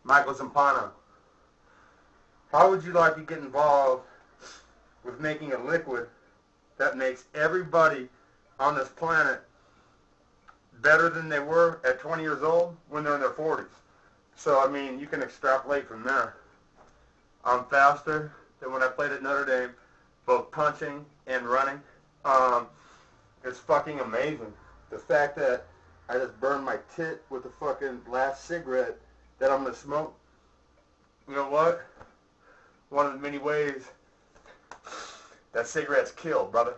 Michael Zumpano. How would you like to get involved with making a liquid that makes everybody on this planet better than they were at 20 years old when they're in their 40s? So, I mean, you can extrapolate from there. I'm faster than when I played at Notre Dame, both punching and running. It's fucking amazing. The fact that I just burned my tit with the fucking last cigarette that I'm going to smoke. You know what? One of the many ways that cigarettes kill, brother.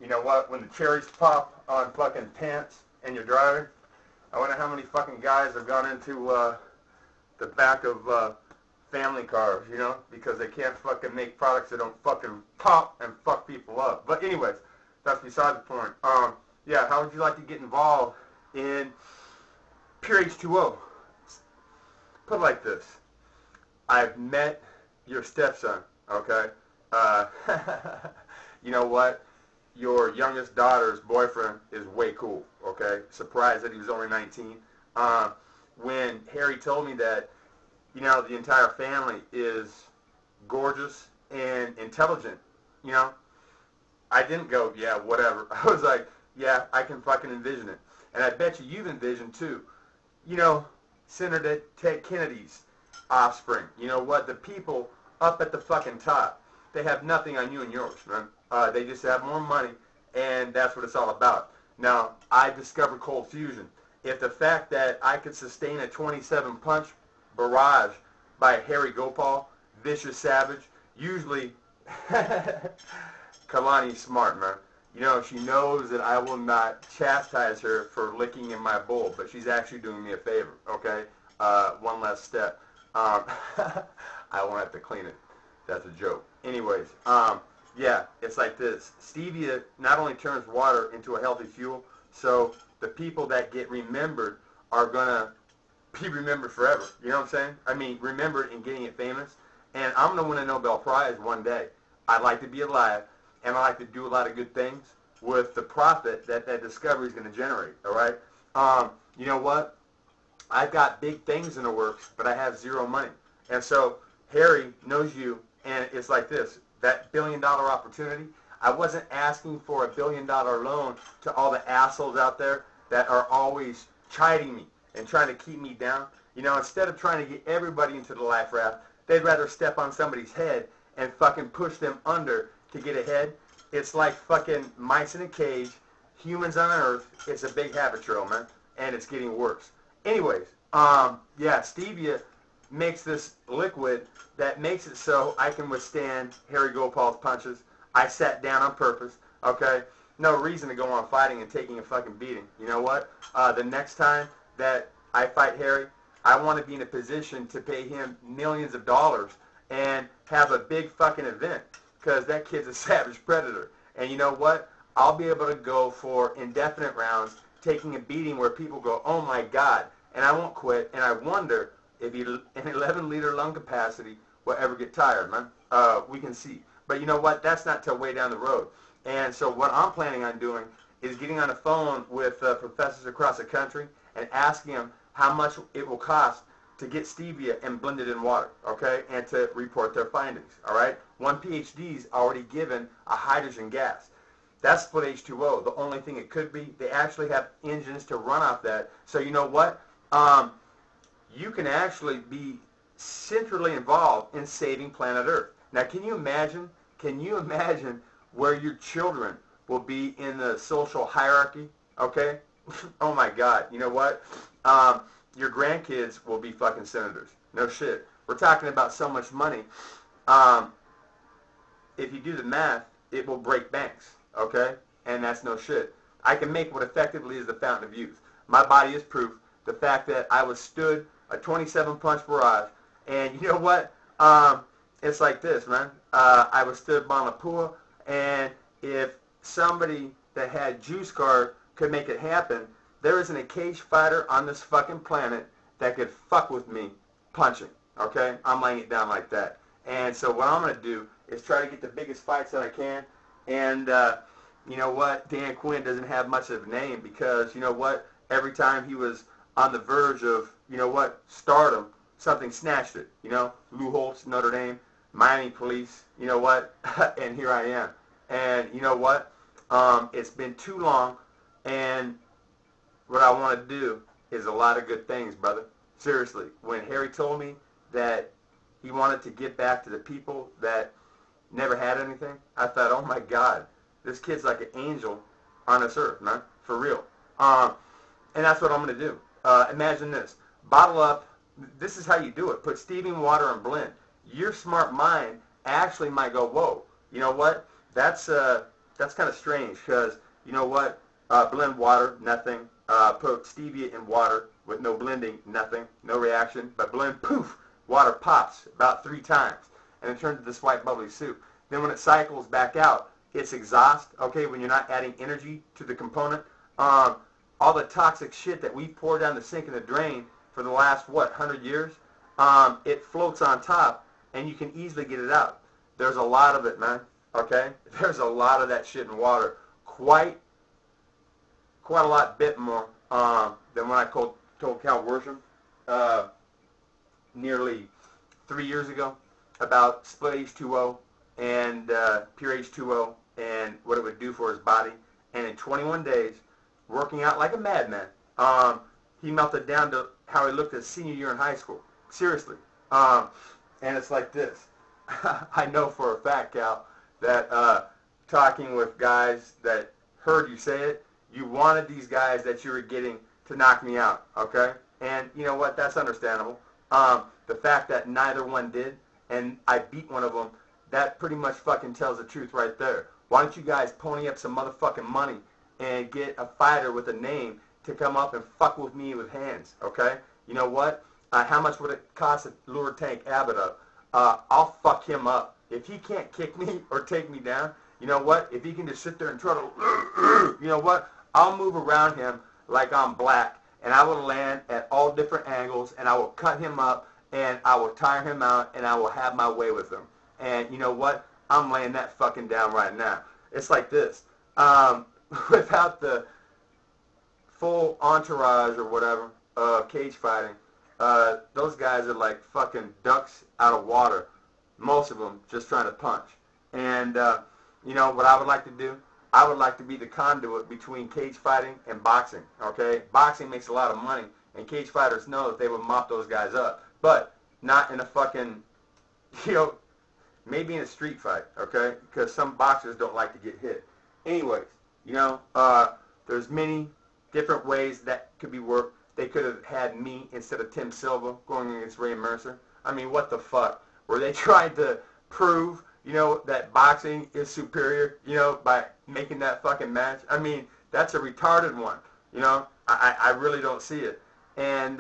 You know what? When the cherries pop on fucking pants and you're driving, I wonder how many fucking guys have gone into the back of family cars, you know, because they can't fucking make products that don't fucking pop and fuck people up. But anyways, that's beside the point. Yeah, how would you like to get involved in pure H2O? Put it like this. I've met your stepson, okay? You know what? Your youngest daughter's boyfriend is way cool, okay? Surprised that he was only 19. When Harry told me that, you know, the entire family is gorgeous and intelligent, you know, I didn't go, yeah, whatever. I was like, yeah, I can fucking envision it. And I bet you've envisioned too. You know, Senator Ted Kennedy's offspring. You know what? The people up at the fucking top, they have nothing on you and yours, man. They just have more money, and that's what it's all about. Now, I discovered cold fusion. If the fact that I could sustain a 27-punch barrage by Harry Gopal, vicious savage, usually Kalani's smart, man. You know, she knows that I will not chastise her for licking in my bowl, but she's actually doing me a favor, okay? One last step. I won't have to clean it. That's a joke. Anyways, yeah, it's like this. Stevia not only turns water into a healthy fuel, so the people that get remembered are going to be remembered forever. You know what I'm saying? I mean, remembered and getting it famous. And I'm going to win a Nobel Prize one day. I'd like to be alive, and I like to do a lot of good things with the profit that that discovery is going to generate, all right? You know what? I've got big things in the works, but I have zero money. And so Harry knows you, and it's like this. That $1 billion opportunity, I wasn't asking for a $1 billion loan to all the assholes out there that are always chiding me and trying to keep me down. You know, instead of trying to get everybody into the life raft, they'd rather step on somebody's head and fucking push them under to get ahead. It's like fucking mice in a cage, humans on Earth. It's a big habit trail, man, and it's getting worse. Anyways, yeah, stevia makes this liquid that makes it so I can withstand Harry Gopal's punches. I sat down on purpose, okay? No reason to go on fighting and taking a fucking beating. You know what? The next time that I fight Harry, I want to be in a position to pay him millions of dollars and have a big fucking event, because that kid's a savage predator. And you know what? I'll be able to go for indefinite rounds, taking a beating where people go, oh my God, and I won't quit. And I wonder if an 11-liter lung capacity will ever get tired, man. We can see. But you know what? That's not till way down the road. And so what I'm planning on doing is getting on the phone with professors across the country and asking them how much it will cost to get stevia and blend it in water, okay, and to report their findings, all right? One PhD's already given a hydrogen gas. That's split H2O. The only thing it could be, they actually have engines to run off that. So you know what? You can actually be centrally involved in saving planet Earth. Now, can you imagine where your children will be in the social hierarchy, okay? Oh my God, you know what? Your grandkids will be fucking senators. No shit. We're talking about so much money. If you do the math, it will break banks, okay? And that's no shit. I can make what effectively is the fountain of youth. My body is proof. The fact that I withstood a 27-punch barrage. And you know what? It's like this, man. I withstood Bonapua, and if somebody that had juice card could make it happen, there isn't a cage fighter on this fucking planet that could fuck with me punching, okay? I'm laying it down like that. And so what I'm going to do is try to get the biggest fights that I can. And you know what? Dan Quinn doesn't have much of a name because, you know what? Every time he was on the verge of, you know what, stardom, something snatched it. You know, Lou Holtz, Notre Dame, Miami police. You know what? And here I am. And you know what? It's been too long, and what I want to do is a lot of good things, brother. Seriously, when Harry told me that he wanted to give back to the people that never had anything, I thought, oh my God, this kid's like an angel on this earth, man, for real. And that's what I'm going to do. Imagine this. Bottle up. This is how you do it. Put stevia, water, and blend. Your smart mind actually might go, whoa, you know what? That's kind of strange because, you know what? Blend water, nothing. Put stevia in water with no blending, nothing. No reaction. But blend, poof, water pops about 3 times. And it turns into this white bubbly soup. Then when it cycles back out, it's exhaust, okay, when you're not adding energy to the component. All the toxic shit that we pour down the sink and the drain for the last, 100 years, it floats on top, and you can easily get it out. There's a lot of it, man, okay? There's a lot of that shit in water. Quite a lot bit more than when I told Cal Worsham nearly 3 years ago about split H2O and pure H2O and what it would do for his body. And in 21 days, working out like a madman, he melted down to how he looked his senior year in high school. Seriously. And it's like this. I know for a fact, Cal, that talking with guys that heard you say it, you wanted these guys that you were getting to knock me out, okay? And you know what? That's understandable. The fact that neither one did, and I beat one of them, that pretty much fucking tells the truth right there. Why don't you guys pony up some motherfucking money and get a fighter with a name to come up and fuck with me with hands, okay? You know what? How much would it cost to lure Tank Abbott up? I'll fuck him up. If he can't kick me or take me down, you know what? If he can just sit there and try to, you know what? I'll move around him like I'm black, and I will land at all different angles, and I will cut him up, and I will tire him out, and I will have my way with him. And you know what? I'm laying that fucking down right now. It's like this. Without the full entourage or whatever of cage fighting, those guys are like fucking ducks out of water. Most of them just trying to punch. And you know what I would like to do? I would like to be the conduit between cage fighting and boxing, okay? Boxing makes a lot of money, and cage fighters know that they would mop those guys up. But not in a fucking, you know, maybe in a street fight, okay? Because some boxers don't like to get hit. Anyways, you know, there's many different ways that could be worked. They could have had me instead of Tim Silva going against Ray Mercer. I mean, what the fuck? Were they trying to prove, you know, that boxing is superior, you know, by making that fucking match? I mean, that's a retarded one, you know? I really don't see it. And,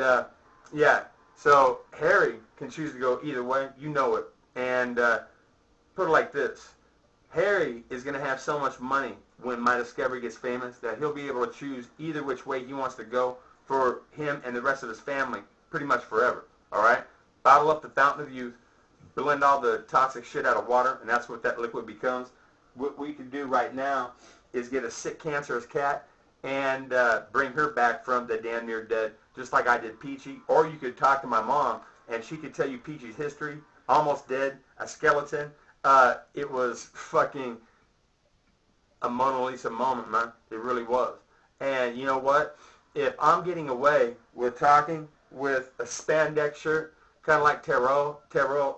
yeah, so Harry can choose to go either way. You know it. And put it like this. Harry is going to have so much money when My Discovery gets famous that he'll be able to choose either which way he wants to go for him and the rest of his family pretty much forever, all right? Bottle up the fountain of youth, blend all the toxic shit out of water, and that's what that liquid becomes. What we can do right now is get a sick, cancerous cat and bring her back from the damn near dead, just like I did Peachy. Or you could talk to my mom, and she could tell you Peachy's history, almost dead, a skeleton. It was fucking a Mona Lisa moment, man. It really was. And you know what? If I'm getting away with talking with a spandex shirt, kind of like Terrell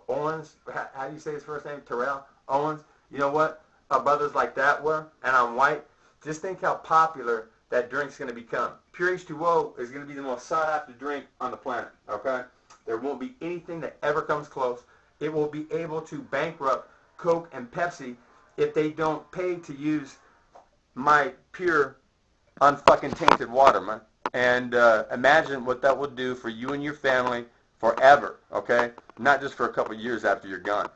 Owens, how do you say his first name? Terrell Owens. You know what? Brothers like that were, and I'm white. Just think how popular that drink's going to become. Pure H2O is going to be the most sought after drink on the planet, okay? There won't be anything that ever comes close. It will be able to bankrupt Coke and Pepsi if they don't pay to use my pure, unfucking tainted water, man. And imagine what that will do for you and your family forever, okay? Not just for a couple years after you're gone.